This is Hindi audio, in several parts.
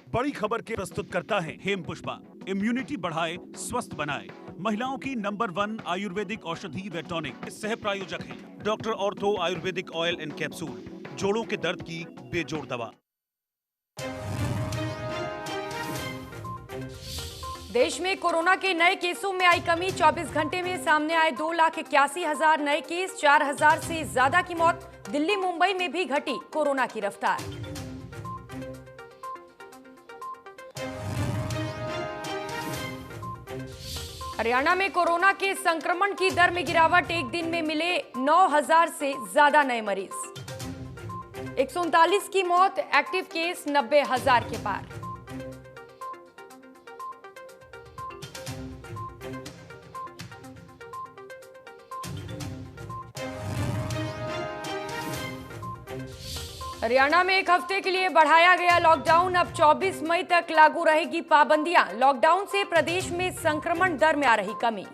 बड़ी खबर के प्रस्तुत करता है हेम पुष्पा। इम्यूनिटी बढ़ाए, स्वस्थ बनाए। महिलाओं की नंबर 1 आयुर्वेदिक औषधि व टॉनिक। सह प्रायोजक हैं doctor ortho Ayurvedic oil and capsule, जोड़ों के दर्द की बेजोड़ दवा। देश में कोरोना के नए केसों में आई कमी। 24 घंटे में सामने आए 2,81,000 नए केस, 4,000 से ज्यादा की मौत। दिल्ली मुंबई में भी घटी कोरोना की रफ्तार। हरियाणा में कोरोना के संक्रमण की दर में गिरावट। एक दिन में मिले 9,000 से ज्यादा नए मरीज। 139 की मौत, एक्टिव केस 90,000 के पार। हरियाणा में एक हफ्ते के लिए बढ़ाया गया लॉकडाउन। अब 24 मई तक लागू रहेगी पाबंदियां। लॉकडाउन से प्रदेश में संक्रमण दर में आ रही कमी।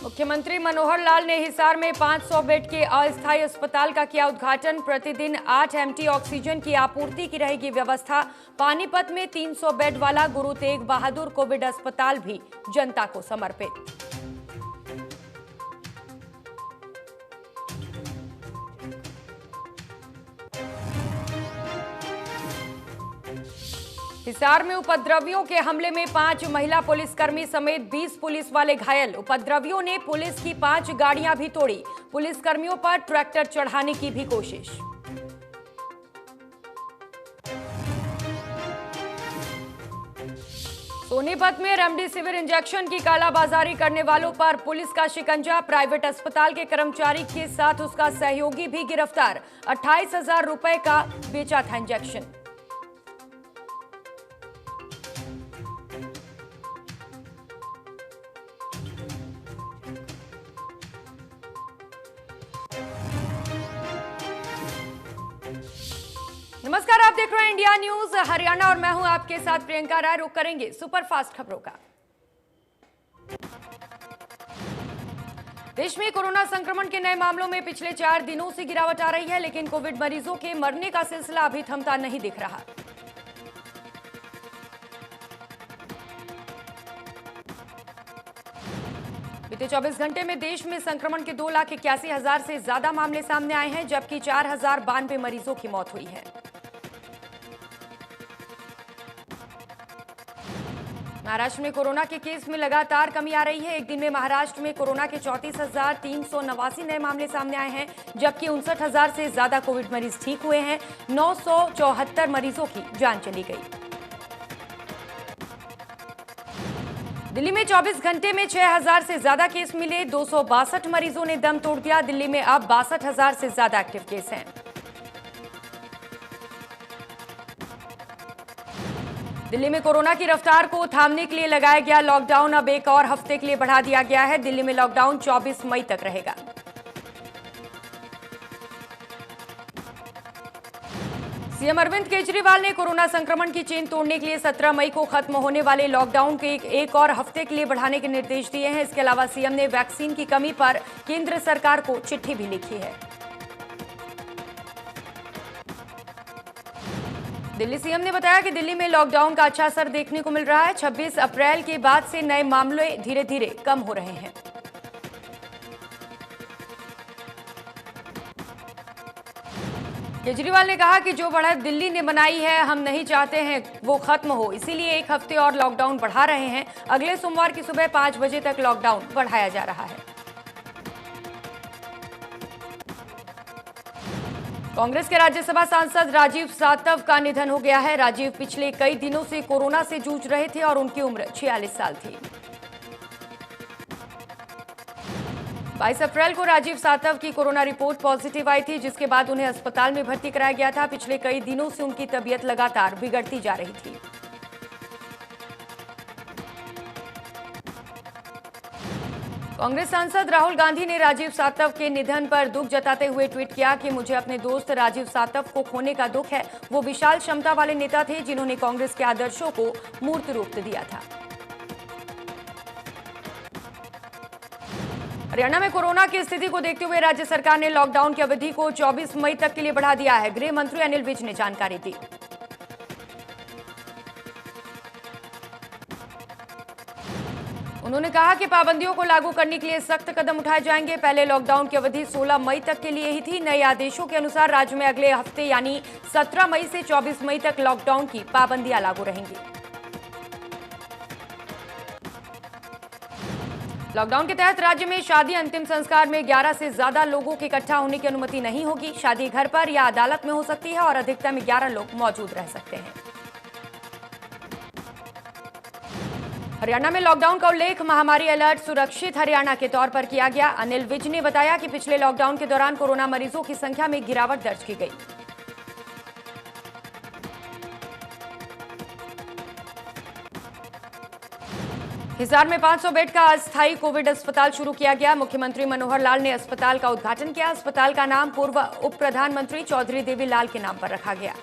मुख्यमंत्री मनोहर लाल ने हिसार में 500 बेड के अस्थायी अस्पताल का किया उद्घाटन। प्रतिदिन 8 एमटी ऑक्सीजन की आपूर्ति की रहेगी व्यवस्था। पानीपत में 300 बेड वाला गुरु तेग बहादुर कोविड अस्पताल भी जनता को समर्पित। हिसार में उपद्रवियों के हमले में 5 महिला पुलिसकर्मी समेत 20 पुलिस वाले घायल। उपद्रवियों ने पुलिस की 5 गाड़ियां भी तोड़ी। पुलिसकर्मियों पर ट्रैक्टर चढ़ाने की भी कोशिश। सोनीपत में रेमडेसिविर इंजेक्शन की कालाबाजारी करने वालों पर पुलिस का शिकंजा। प्राइवेट अस्पताल के कर्मचारी के साथ उसका सहयोगी भी गिरफ्तार। 28,000 रुपए का बेचा था इंजेक्शन। नमस्कार, आप देख रहे हैं इंडिया न्यूज हरियाणा और मैं हूं आपके साथ प्रियंका राय। रुक करेंगे सुपरफास्ट खबरों का। देश में कोरोना संक्रमण के नए मामलों में पिछले 4 दिनों से गिरावट आ रही है, लेकिन कोविड मरीजों के मरने का सिलसिला अभी थमता नहीं दिख रहा। बीते 24 घंटे में देश में संक्रमण के 2,81,000 से ज्यादा मामले सामने आए हैं, जबकि 4,092 मरीजों की मौत हुई है। महाराष्ट्र में कोरोना के केस में लगातार कमी आ रही है। एक दिन में महाराष्ट्र में कोरोना के 34,389 नए मामले सामने आए हैं, जबकि 59,000 से ज्यादा कोविड मरीज ठीक हुए हैं। 974 मरीजों की जान चली गई। दिल्ली में 24 घंटे में 6,000 से ज्यादा केस मिले। 262 मरीजों ने दम तोड़ दिया। दिल्ली में अब 62,000 से ज्यादा एक्टिव केस हैं। दिल्ली में कोरोना की रफ्तार को थामने के लिए लगाया गया लॉकडाउन अब एक और हफ्ते के लिए बढ़ा दिया गया है। दिल्ली में लॉकडाउन 24 मई तक रहेगा। सीएम अरविंद केजरीवाल ने कोरोना संक्रमण की चेन तोड़ने के लिए 17 मई को खत्म होने वाले लॉकडाउन के एक और हफ्ते के लिए बढ़ाने के निर्देश दिए हैं। इसके अलावा सीएम ने वैक्सीन की कमी पर केंद्र सरकार को चिट्ठी भी लिखी है। दिल्ली सीएम ने बताया कि दिल्ली में लॉकडाउन का अच्छा असर देखने को मिल रहा है। 26 अप्रैल के बाद से नए मामले धीरे धीरे कम हो रहे हैं। केजरीवाल ने कहा कि जो बढ़त दिल्ली ने बनाई है, हम नहीं चाहते हैं वो खत्म हो, इसीलिए एक हफ्ते और लॉकडाउन बढ़ा रहे हैं। अगले सोमवार की सुबह 5 बजे तक लॉकडाउन बढ़ाया जा रहा है। कांग्रेस के राज्यसभा सांसद राजीव सातव का निधन हो गया है। राजीव पिछले कई दिनों से कोरोना से जूझ रहे थे और उनकी उम्र 46 साल थी। 22 अप्रैल को राजीव सातव की कोरोना रिपोर्ट पॉजिटिव आई थी, जिसके बाद उन्हें अस्पताल में भर्ती कराया गया था। पिछले कई दिनों से उनकी तबीयत लगातार बिगड़ती जा रही थी। कांग्रेस सांसद राहुल गांधी ने राजीव सातव के निधन पर दुख जताते हुए ट्वीट किया कि मुझे अपने दोस्त राजीव सातव को खोने का दुख है। वो विशाल क्षमता वाले नेता थे जिन्होंने कांग्रेस के आदर्शों को मूर्त रूप दिया था। हरियाणा में कोरोना की स्थिति को देखते हुए राज्य सरकार ने लॉकडाउन की अवधि को 24 मई तक के लिए बढ़ा दिया है। गृह मंत्री अनिल विज ने जानकारी दी। उन्होंने कहा कि पाबंदियों को लागू करने के लिए सख्त कदम उठाए जाएंगे। पहले लॉकडाउन की अवधि 16 मई तक के लिए ही थी। नए आदेशों के अनुसार राज्य में अगले हफ्ते यानी 17 मई से 24 मई तक लॉकडाउन की पाबंदियां लागू रहेंगी। लॉकडाउन के तहत राज्य में शादी अंतिम संस्कार में 11 से ज्यादा लोगों के इकट्ठा होने की अनुमति नहीं होगी। शादी घर पर या अदालत में हो सकती है और अधिकतम 11 लोग मौजूद रह सकते हैं। हरियाणा में लॉकडाउन का उल्लेख महामारी अलर्ट सुरक्षित हरियाणा के तौर पर किया गया। अनिल विज ने बताया कि पिछले लॉकडाउन के दौरान कोरोना मरीजों की संख्या में गिरावट दर्ज की गई। हिसार में 500 बेड का अस्थायी कोविड अस्पताल शुरू किया गया। मुख्यमंत्री मनोहर लाल ने अस्पताल का उद्घाटन किया। अस्पताल का नाम पूर्व उप प्रधानमंत्री चौधरी देवी लाल के नाम पर रखा गया।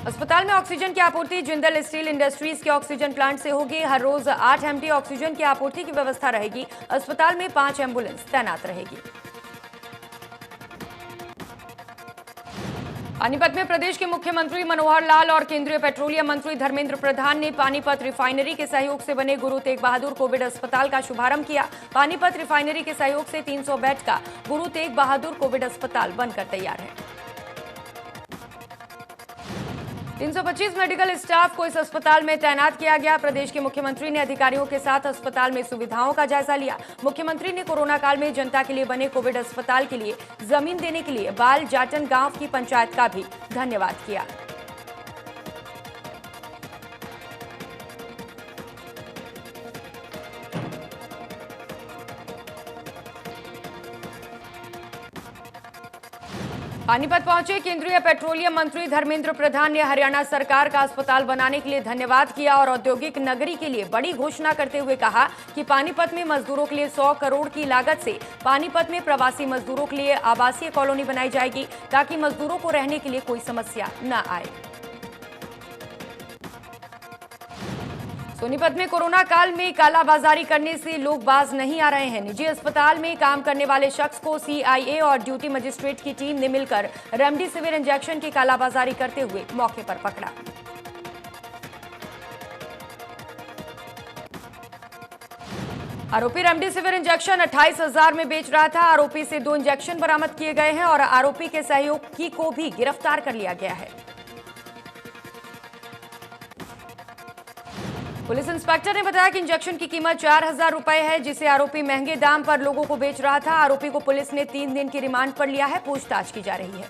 अस्पताल में ऑक्सीजन की आपूर्ति जिंदल स्टील इंडस्ट्रीज के ऑक्सीजन प्लांट से होगी। हर रोज 8 MT ऑक्सीजन की आपूर्ति की व्यवस्था रहेगी। अस्पताल में 5 एम्बुलेंस तैनात रहेगी। पानीपत में प्रदेश के मुख्यमंत्री मनोहर लाल और केंद्रीय पेट्रोलियम मंत्री धर्मेंद्र प्रधान ने पानीपत रिफाइनरी के सहयोग से बने गुरु तेग बहादुर कोविड अस्पताल का शुभारंभ किया। पानीपत रिफाइनरी के सहयोग से 300 बेड का गुरु तेग बहादुर कोविड अस्पताल बनकर तैयार है। 325 मेडिकल स्टाफ को इस अस्पताल में तैनात किया गया। प्रदेश के मुख्यमंत्री ने अधिकारियों के साथ अस्पताल में सुविधाओं का जायजा लिया। मुख्यमंत्री ने कोरोना काल में जनता के लिए बने कोविड अस्पताल के लिए जमीन देने के लिए बाल जाटन गांव की पंचायत का भी धन्यवाद किया। पानीपत पहुंचे केंद्रीय पेट्रोलियम मंत्री धर्मेंद्र प्रधान ने हरियाणा सरकार का अस्पताल बनाने के लिए धन्यवाद किया और औद्योगिक नगरी के लिए बड़ी घोषणा करते हुए कहा कि पानीपत में मजदूरों के लिए 100 करोड़ की लागत से पानीपत में प्रवासी मजदूरों के लिए आवासीय कॉलोनी बनाई जाएगी ताकि मजदूरों को रहने के लिए कोई समस्या न आए। सोनीपत में कोरोना काल में कालाबाजारी करने से लोग बाज नहीं आ रहे हैं। निजी अस्पताल में काम करने वाले शख्स को CIA और ड्यूटी मजिस्ट्रेट की टीम ने मिलकर रेमडेसिविर इंजेक्शन की कालाबाजारी करते हुए मौके पर पकड़ा। आरोपी रेमडेसिविर इंजेक्शन 28,000 में बेच रहा था। आरोपी से 2 इंजेक्शन बरामद किए गए हैं और आरोपी के सहयोगी को भी गिरफ्तार कर लिया गया है। पुलिस इंस्पेक्टर ने बताया कि इंजेक्शन की कीमत 4,000 रुपए है, जिसे आरोपी महंगे दाम पर लोगों को बेच रहा था। आरोपी को पुलिस ने 3 दिन की रिमांड पर लिया है। पूछताछ की जा रही है।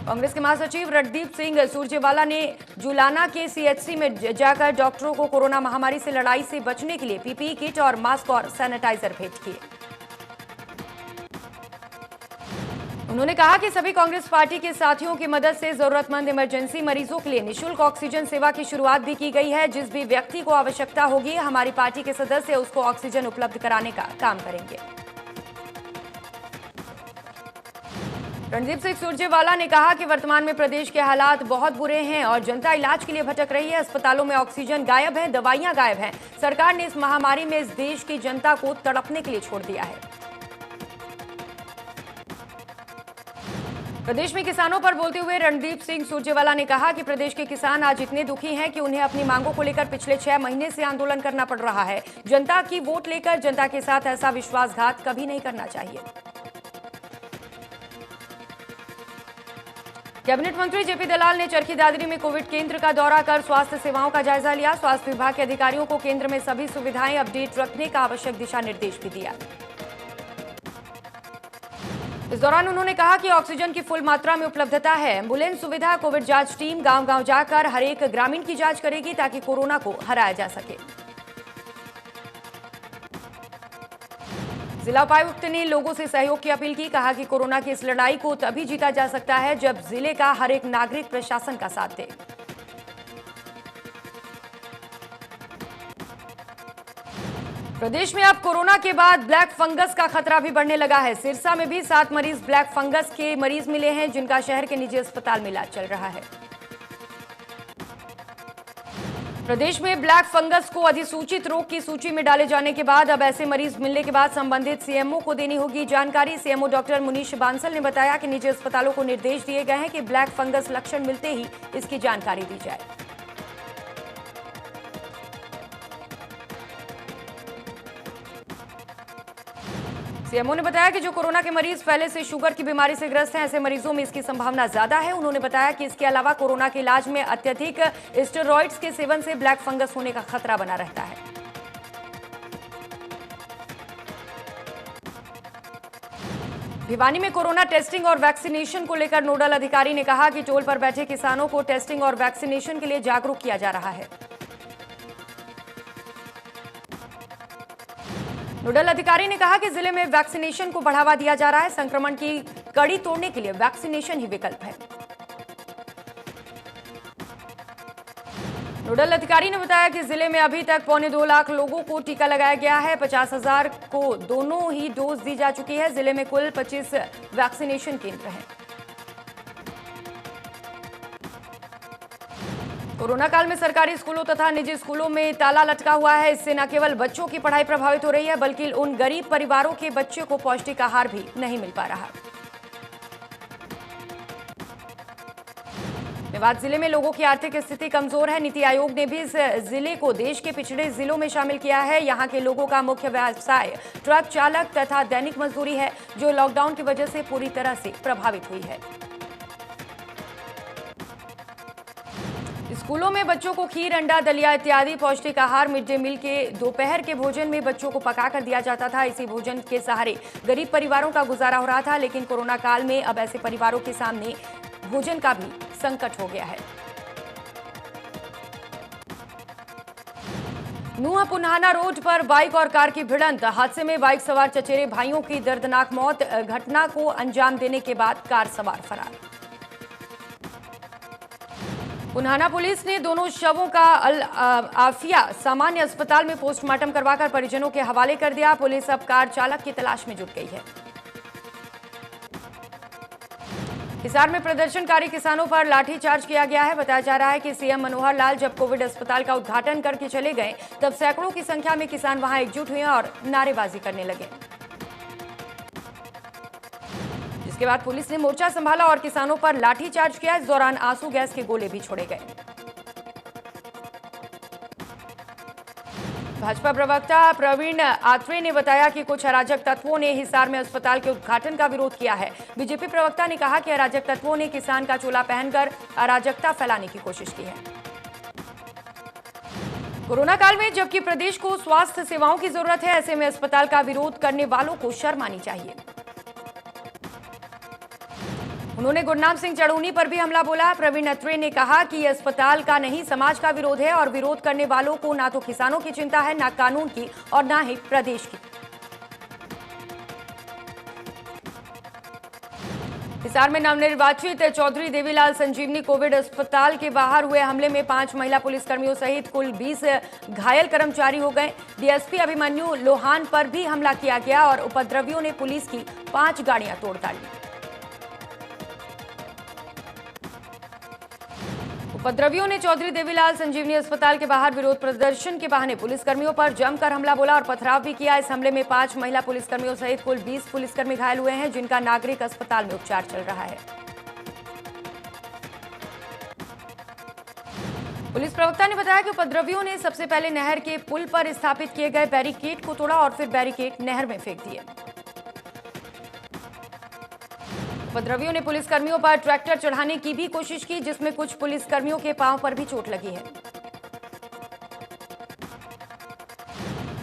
कांग्रेस के महासचिव रणदीप सिंह सुरजेवाला ने जुलाना के CHC में जाकर डॉक्टरों को कोरोना महामारी से लड़ाई से बचने के लिए PPE किट और मास्क और सैनिटाइजर भेंट किए। उन्होंने कहा कि सभी कांग्रेस पार्टी के साथियों की मदद से जरूरतमंद इमरजेंसी मरीजों के लिए निःशुल्क ऑक्सीजन सेवा की शुरुआत भी की गई है। जिस भी व्यक्ति को आवश्यकता होगी हमारी पार्टी के सदस्य उसको ऑक्सीजन उपलब्ध कराने का काम करेंगे। रणदीप सिंह सुरजेवाला ने कहा कि वर्तमान में प्रदेश के हालात बहुत बुरे हैं और जनता इलाज के लिए भटक रही है। अस्पतालों में ऑक्सीजन गायब है, दवाइयां गायब हैं। सरकार ने इस महामारी में इस देश की जनता को तड़पने के लिए छोड़ दिया है। प्रदेश में किसानों पर बोलते हुए रणदीप सिंह सुरजेवाला ने कहा कि प्रदेश के किसान आज इतने दुखी हैं कि उन्हें अपनी मांगों को लेकर पिछले 6 महीने से आंदोलन करना पड़ रहा है। जनता की वोट लेकर जनता के साथ ऐसा विश्वासघात कभी नहीं करना चाहिए। कैबिनेट मंत्री जेपी दलाल ने चरखी दादरी में कोविड केंद्र का दौरा कर स्वास्थ्य सेवाओं का जायजा लिया। स्वास्थ्य विभाग के अधिकारियों को केंद्र में सभी सुविधाएं अपडेट रखने का आवश्यक दिशा निर्देश भी दिया। इस दौरान उन्होंने कहा कि ऑक्सीजन की फुल मात्रा में उपलब्धता है। एम्बुलेंस सुविधा, कोविड जांच टीम गांव-गांव जाकर हर एक ग्रामीण की जांच करेगी ताकि कोरोना को हराया जा सके। जिला उपायुक्त ने लोगों से सहयोग की अपील की। कहा कि कोरोना की इस लड़ाई को तभी जीता जा सकता है जब जिले का हर एक नागरिक प्रशासन का साथ दे। प्रदेश में अब कोरोना के बाद ब्लैक फंगस का खतरा भी बढ़ने लगा है। सिरसा में भी 7 मरीज ब्लैक फंगस के मरीज मिले हैं, जिनका शहर के निजी अस्पताल में इलाज चल रहा है। प्रदेश में ब्लैक फंगस को अधिसूचित रोग की सूची में डाले जाने के बाद अब ऐसे मरीज मिलने के बाद संबंधित सीएमओ को देनी होगी जानकारी। सीएमओ डॉक्टर मुनीश बांसल ने बताया कि निजी अस्पतालों को निर्देश दिए गए हैं कि ब्लैक फंगस लक्षण मिलते ही इसकी जानकारी दी जाए। सीएमओ ने बताया कि जो कोरोना के मरीज पहले से शुगर की बीमारी से ग्रस्त हैं, ऐसे मरीजों में इसकी संभावना ज्यादा है। उन्होंने बताया कि इसके अलावा कोरोना के इलाज में अत्यधिक स्टेरॉइड्स के सेवन से ब्लैक फंगस होने का खतरा बना रहता है। भिवानी में कोरोना टेस्टिंग और वैक्सीनेशन को लेकर नोडल अधिकारी ने कहा कि टोल पर बैठे किसानों को टेस्टिंग और वैक्सीनेशन के लिए जागरूक किया जा रहा है। नोडल अधिकारी ने कहा कि जिले में वैक्सीनेशन को बढ़ावा दिया जा रहा है। संक्रमण की कड़ी तोड़ने के लिए वैक्सीनेशन ही विकल्प है। नोडल अधिकारी ने बताया कि जिले में अभी तक 2.25 लाख लोगों को टीका लगाया गया है। 50,000 को दोनों ही डोज दी जा चुकी है। जिले में कुल 25 वैक्सीनेशन केंद्र हैं। कोरोना काल में सरकारी स्कूलों तथा निजी स्कूलों में ताला लटका हुआ है। इससे न केवल बच्चों की पढ़ाई प्रभावित हो रही है, बल्कि उन गरीब परिवारों के बच्चों को पौष्टिक आहार भी नहीं मिल पा रहा। मेवात जिले में लोगों की आर्थिक स्थिति कमजोर है। नीति आयोग ने भी इस जिले को देश के पिछड़े जिलों में शामिल किया है। यहाँ के लोगों का मुख्य व्यवसाय ट्रक चालक तथा दैनिक मजदूरी है, जो लॉकडाउन की वजह से पूरी तरह से प्रभावित हुई है। स्कूलों में बच्चों को खीर, अंडा, दलिया इत्यादि पौष्टिक आहार मिड डे मील के दोपहर के भोजन में बच्चों को पकाकर दिया जाता था। इसी भोजन के सहारे गरीब परिवारों का गुजारा हो रहा था, लेकिन कोरोना काल में अब ऐसे परिवारों के सामने भोजन का भी संकट हो गया है। नुआ पुन्हाना रोड पर बाइक और कार की भिड़ंत। हादसे में बाइक सवार चचेरे भाइयों की दर्दनाक मौत। घटना को अंजाम देने के बाद कार सवार फरार। पुन्हाना पुलिस ने दोनों शवों का अल आफिया सामान्य अस्पताल में पोस्टमार्टम करवाकर परिजनों के हवाले कर दिया। पुलिस अब कार चालक की तलाश में जुट गई है। हिसार में प्रदर्शनकारी किसानों पर लाठीचार्ज किया गया है। बताया जा रहा है कि सीएम मनोहर लाल जब कोविड अस्पताल का उद्घाटन करके चले गए, तब सैकड़ों की संख्या में किसान वहां एकजुट हुए और नारेबाजी करने लगे। इसके बाद पुलिस ने मोर्चा संभाला और किसानों पर लाठीचार्ज किया। इस दौरान आंसू गैस के गोले भी छोड़े गए। भाजपा प्रवक्ता प्रवीण आत्रे ने बताया कि कुछ अराजक तत्वों ने हिसार में अस्पताल के उद्घाटन का विरोध किया है। बीजेपी प्रवक्ता ने कहा कि अराजक तत्वों ने किसान का चोला पहनकर अराजकता फैलाने की कोशिश की है। कोरोना काल में जबकि प्रदेश को स्वास्थ्य सेवाओं की जरूरत है, ऐसे में अस्पताल का विरोध करने वालों को शर्म आनी चाहिए। उन्होंने गुरनाम सिंह चढ़ूनी पर भी हमला बोला। प्रवीण अत्रे ने कहा कि यह अस्पताल का नहीं, समाज का विरोध है और विरोध करने वालों को ना तो किसानों की चिंता है, ना कानून की और ना ही प्रदेश की। हिसार में नवनिर्वाचित चौधरी देवीलाल संजीवनी कोविड अस्पताल के बाहर हुए हमले में 5 महिला पुलिसकर्मियों सहित कुल 20 घायल कर्मचारी हो गए। डीएसपी अभिमन्यु लोहान पर भी हमला किया गया और उपद्रवियों ने पुलिस की 5 गाड़ियां तोड़ डाली। उपद्रवियों ने चौधरी देवीलाल संजीवनी अस्पताल के बाहर विरोध प्रदर्शन के बहाने पुलिसकर्मियों पर जमकर हमला बोला और पथराव भी किया। इस हमले में 5 महिला पुलिसकर्मियों सहित कुल 20 पुलिसकर्मी घायल हुए हैं, जिनका नागरिक अस्पताल में उपचार चल रहा है। पुलिस प्रवक्ता ने बताया कि उपद्रवियों ने सबसे पहले नहर के पुल पर स्थापित किए गए बैरिकेड को तोड़ा और फिर बैरिकेड नहर में फेंक दिए। उपद्रवियों ने पुलिसकर्मियों पर ट्रैक्टर चढ़ाने की भी कोशिश की, जिसमें कुछ पुलिसकर्मियों के पांव पर भी चोट लगी है।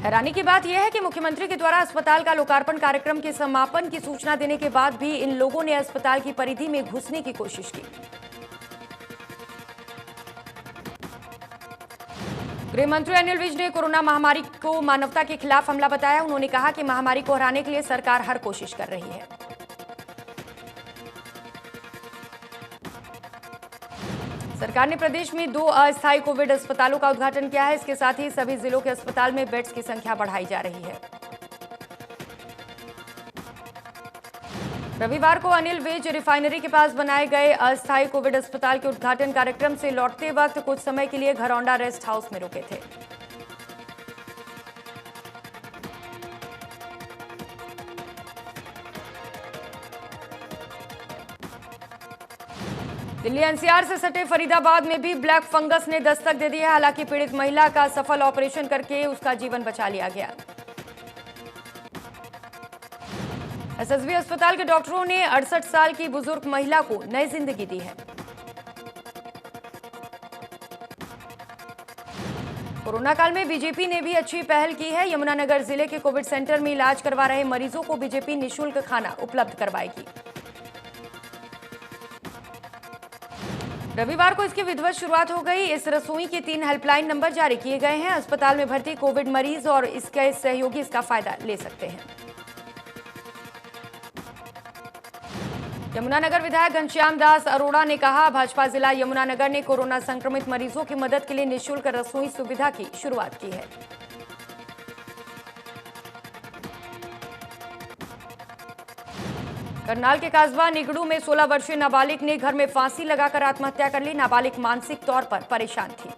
हैरानी की बात यह है कि मुख्यमंत्री के द्वारा अस्पताल का लोकार्पण कार्यक्रम के समापन की सूचना देने के बाद भी इन लोगों ने अस्पताल की परिधि में घुसने की कोशिश की। गृह मंत्री अनिल विज ने कोरोना महामारी को मानवता के खिलाफ हमला बताया। उन्होंने कहा कि महामारी को हराने के लिए सरकार हर कोशिश कर रही है। सरकार ने प्रदेश में 2 अस्थायी कोविड अस्पतालों का उद्घाटन किया है। इसके साथ ही सभी जिलों के अस्पताल में बेड्स की संख्या बढ़ाई जा रही है। रविवार को अनिल वेज रिफाइनरी के पास बनाए गए अस्थायी कोविड अस्पताल के उद्घाटन कार्यक्रम से लौटते वक्त कुछ समय के लिए घरौंडा रेस्ट हाउस में रुके थे। दिल्ली एनसीआर से सटे फरीदाबाद में भी ब्लैक फंगस ने दस्तक दे दी है। हालांकि पीड़ित महिला का सफल ऑपरेशन करके उसका जीवन बचा लिया गया। एसएसबी अस्पताल के डॉक्टरों ने 68 साल की बुजुर्ग महिला को नई जिंदगी दी है। कोरोना काल में बीजेपी ने भी अच्छी पहल की है। यमुनानगर जिले के कोविड सेंटर में इलाज करवा रहे मरीजों को बीजेपी निःशुल्क खाना उपलब्ध करवाएगी। रविवार को इसकी विधिवत शुरुआत हो गई। इस रसोई के 3 हेल्पलाइन नंबर जारी किए गए हैं। अस्पताल में भर्ती कोविड मरीज और इसके सहयोगी इसका फायदा ले सकते हैं। यमुनानगर विधायक घनश्याम दास अरोड़ा ने कहा, भाजपा जिला यमुनानगर ने कोरोना संक्रमित मरीजों की मदद के लिए निःशुल्क रसोई सुविधा की शुरुआत की है। करनाल के काजवा निगड़ू में 16 वर्षीय नाबालिग ने घर में फांसी लगाकर आत्महत्या कर ली। नाबालिग मानसिक तौर पर परेशान थी।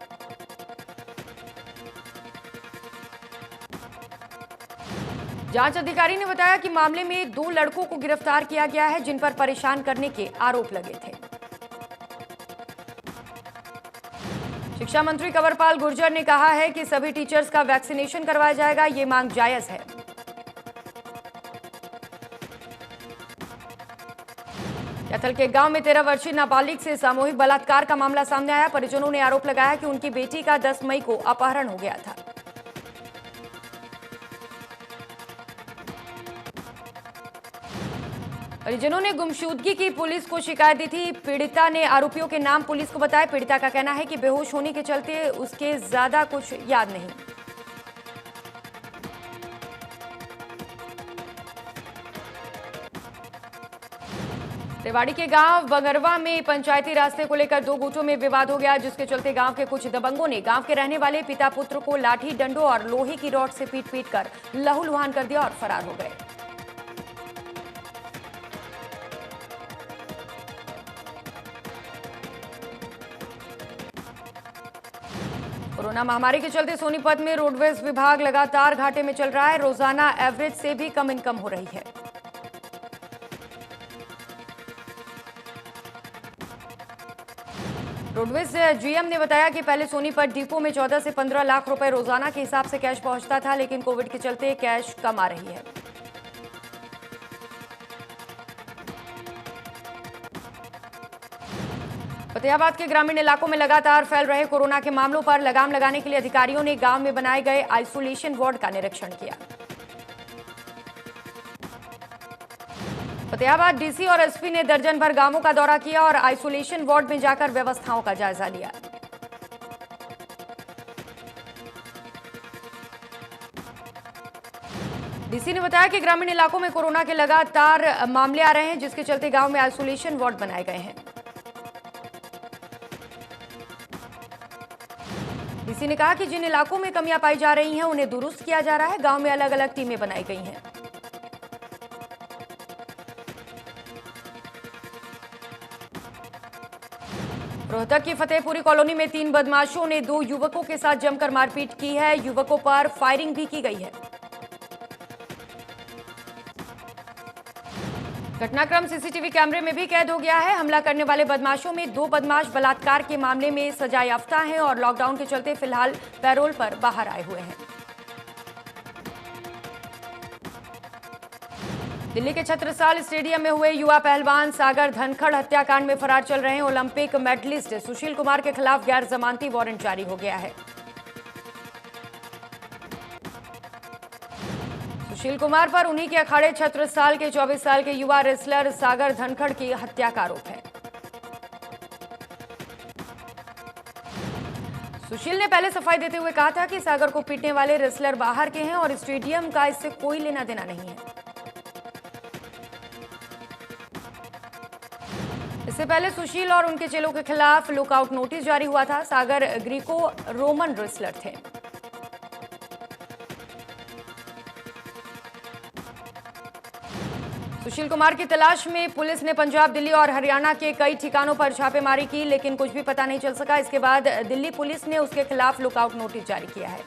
जांच अधिकारी ने बताया कि मामले में 2 लड़कों को गिरफ्तार किया गया है, जिन पर परेशान करने के आरोप लगे थे। शिक्षा मंत्री कंवरपाल गुर्जर ने कहा है कि सभी टीचर्स का वैक्सीनेशन करवाया जाएगा। ये मांग जायज है। कैथल के गांव में 13 वर्षीय नाबालिग से सामूहिक बलात्कार का मामला सामने आया। परिजनों ने आरोप लगाया कि उनकी बेटी का 10 मई को अपहरण हो गया था। परिजनों ने गुमशुदगी की पुलिस को शिकायत दी थी। पीड़िता ने आरोपियों के नाम पुलिस को बताया। पीड़िता का कहना है कि बेहोश होने के चलते उसके ज्यादा कुछ याद नहीं। रेवाड़ी के गांव बंगरवा में पंचायती रास्ते को लेकर 2 गुटों में विवाद हो गया, जिसके चलते गांव के कुछ दबंगों ने गांव के रहने वाले पिता पुत्र को लाठी डंडों और लोहे की रॉड से पीट कर लहूलुहान कर दिया और फरार हो गए। कोरोना महामारी के चलते सोनीपत में रोडवेज विभाग लगातार घाटे में चल रहा है। रोजाना एवरेज से भी कम इनकम हो रही है। रोडवेज जीएम ने बताया कि पहले सोनीपत डिपो में 14 से 15 लाख रुपए रोजाना के हिसाब से कैश पहुंचता था, लेकिन कोविड के चलते कैश कम आ रही है। फतेहाबाद के ग्रामीण इलाकों में लगातार फैल रहे कोरोना के मामलों पर लगाम लगाने के लिए अधिकारियों ने गांव में बनाए गए आइसोलेशन वार्ड का निरीक्षण किया। फतेहाबाद डीसी और एसपी ने दर्जन भर गांवों का दौरा किया और आइसोलेशन वार्ड में जाकर व्यवस्थाओं का जायजा लिया। डीसी ने बताया कि ग्रामीण इलाकों में कोरोना के लगातार मामले आ रहे हैं, जिसके चलते गांव में आइसोलेशन वार्ड बनाए गए हैं। डीसी ने कहा कि जिन इलाकों में कमियां पाई जा रही हैं उन्हें दुरुस्त किया जा रहा है। गांव में अलग अलग टीमें बनाई गई हैं। रोहतक की फतेहपुरी कॉलोनी में 3 बदमाशों ने 2 युवकों के साथ जमकर मारपीट की है। युवकों पर फायरिंग भी की गई है। घटनाक्रम सीसीटीवी कैमरे में भी कैद हो गया है। हमला करने वाले बदमाशों में 2 बदमाश बलात्कार के मामले में सजायाफ्ता हैं और लॉकडाउन के चलते फिलहाल पैरोल पर बाहर आए हुए हैं। दिल्ली के छत्रसाल स्टेडियम में हुए युवा पहलवान सागर धनखड़ हत्याकांड में फरार चल रहे ओलंपिक मेडलिस्ट सुशील कुमार के खिलाफ गैर जमानती वारंट जारी हो गया है। सुशील कुमार पर उन्हीं के अखाड़े छत्रसाल के 24 साल के युवा रेसलर सागर धनखड़ की हत्या का आरोप है। सुशील ने पहले सफाई देते हुए कहा था कि सागर को पीटने वाले रेसलर बाहर के हैं और स्टेडियम का इससे कोई लेना देना नहीं है। इससे पहले सुशील और उनके चेलों के खिलाफ लुकआउट नोटिस जारी हुआ था। सागर ग्रीको रोमन रेसलर थे। सुशील कुमार की तलाश में पुलिस ने पंजाब, दिल्ली और हरियाणा के कई ठिकानों पर छापेमारी की, लेकिन कुछ भी पता नहीं चल सका। इसके बाद दिल्ली पुलिस ने उसके खिलाफ लुकआउट नोटिस जारी किया है।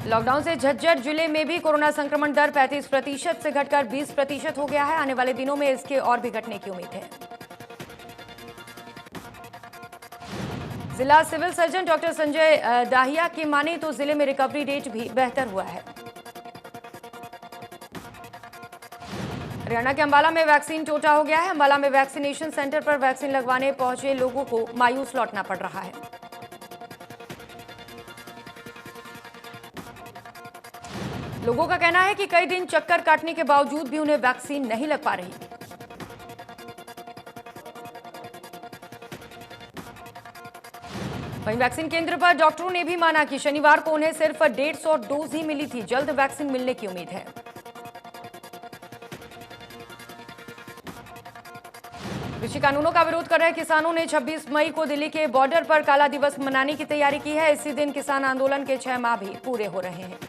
लॉकडाउन से झज्जर जिले में भी कोरोना संक्रमण दर 35% से घटकर 20% हो गया है। आने वाले दिनों में इसके और भी घटने की उम्मीद है। जिला civil surgeon doctor Sanjay Dahiya की माने तो जिले में रिकवरी रेट भी बेहतर हुआ है। हरियाणा के अंबाला में वैक्सीन टोटा हो गया है। अंबाला में वैक्सीनेशन सेंटर पर वैक्सीन लगवाने पहुंचे लोगों को मायूस लौटना पड़ रहा है। लोगों का कहना है कि कई दिन चक्कर काटने के बावजूद भी उन्हें वैक्सीन नहीं लग पा रही। वहीं वैक्सीन केंद्र पर डॉक्टरों ने भी माना कि शनिवार को उन्हें सिर्फ 150 डोज ही मिली थी। जल्द वैक्सीन मिलने की उम्मीद है। कृषि कानूनों का विरोध कर रहे किसानों ने 26 मई को दिल्ली के बॉर्डर पर काला दिवस मनाने की तैयारी की है। इसी दिन किसान आंदोलन के 6 माह भी पूरे हो रहे हैं।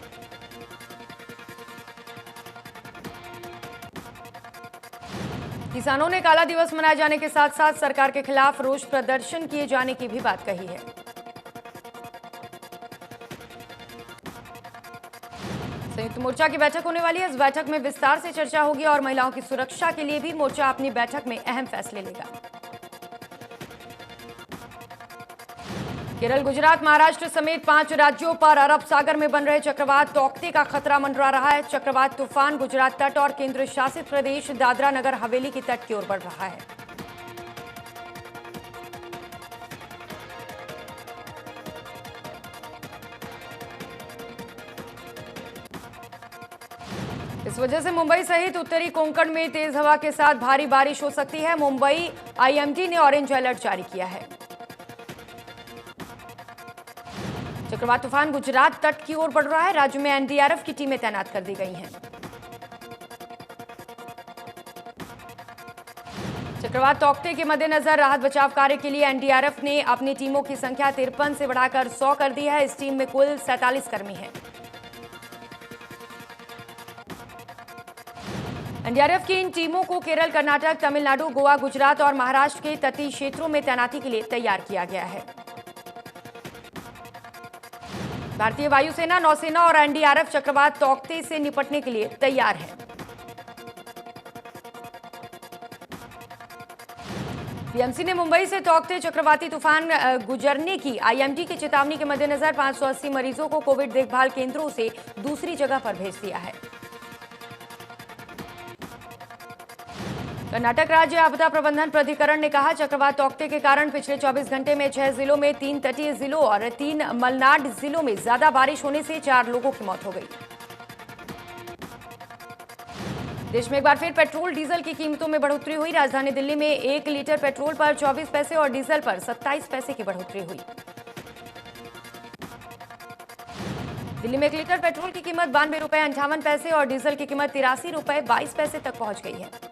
किसानों ने काला दिवस मनाए जाने के साथ साथ सरकार के खिलाफ रोष प्रदर्शन किए जाने की भी बात कही है। संयुक्त मोर्चा की बैठक होने वाली है। इस बैठक में विस्तार से चर्चा होगी और महिलाओं की सुरक्षा के लिए भी मोर्चा अपनी बैठक में अहम फैसले लेगा। केरल, गुजरात, महाराष्ट्र समेत 5 राज्यों पर अरब सागर में बन रहे चक्रवात तौकते का खतरा मंडरा रहा है। चक्रवात तूफान गुजरात तट और केंद्र शासित प्रदेश दादरा नगर हवेली की तट की ओर बढ़ रहा है। इस वजह से मुंबई सहित उत्तरी कोंकण में तेज हवा के साथ भारी बारिश हो सकती है। मुंबई आईएमडी ने ऑरेंज अलर्ट जारी किया है। चक्रवात तूफान गुजरात तट की ओर बढ़ रहा है। राज्य में एनडीआरएफ की टीमें तैनात कर दी गई हैं। चक्रवात तौकते के मद्देनजर राहत बचाव कार्य के लिए एनडीआरएफ ने अपनी टीमों की संख्या 53 से बढ़ाकर 100 कर दी है। इस टीम में कुल 47 कर्मी हैं। एनडीआरएफ की इन टीमों को केरल, कर्नाटक, तमिलनाडु, गोवा, गुजरात और महाराष्ट्र के तटीय क्षेत्रों में तैनाती के लिए तैयार किया गया है। भारतीय वायुसेना, नौसेना और एनडीआरएफ चक्रवात तौकते से निपटने के लिए तैयार है। बीएमसी ने मुंबई से तौकते चक्रवाती तूफान गुजरने की आईएमडी की चेतावनी के मद्देनजर 580 मरीजों को कोविड देखभाल केंद्रों से दूसरी जगह पर भेज दिया है। कर्नाटक राज्य आपदा प्रबंधन प्राधिकरण ने कहा, चक्रवात तौकते के कारण पिछले 24 घंटे में 6 जिलों में 3 तटीय जिलों और 3 मलनाड जिलों में ज्यादा बारिश होने से 4 लोगों की मौत हो गई। देश में एक बार फिर पेट्रोल डीजल की कीमतों में बढ़ोतरी हुई। राजधानी दिल्ली में 1 लीटर पेट्रोल पर 24 पैसे और डीजल पर 27 पैसे की बढ़ोतरी हुई। दिल्ली में 1 लीटर पेट्रोल की कीमत 92 रुपए 58 पैसे और डीजल की कीमत 83 रुपए 22 पैसे तक पहुंच गई है।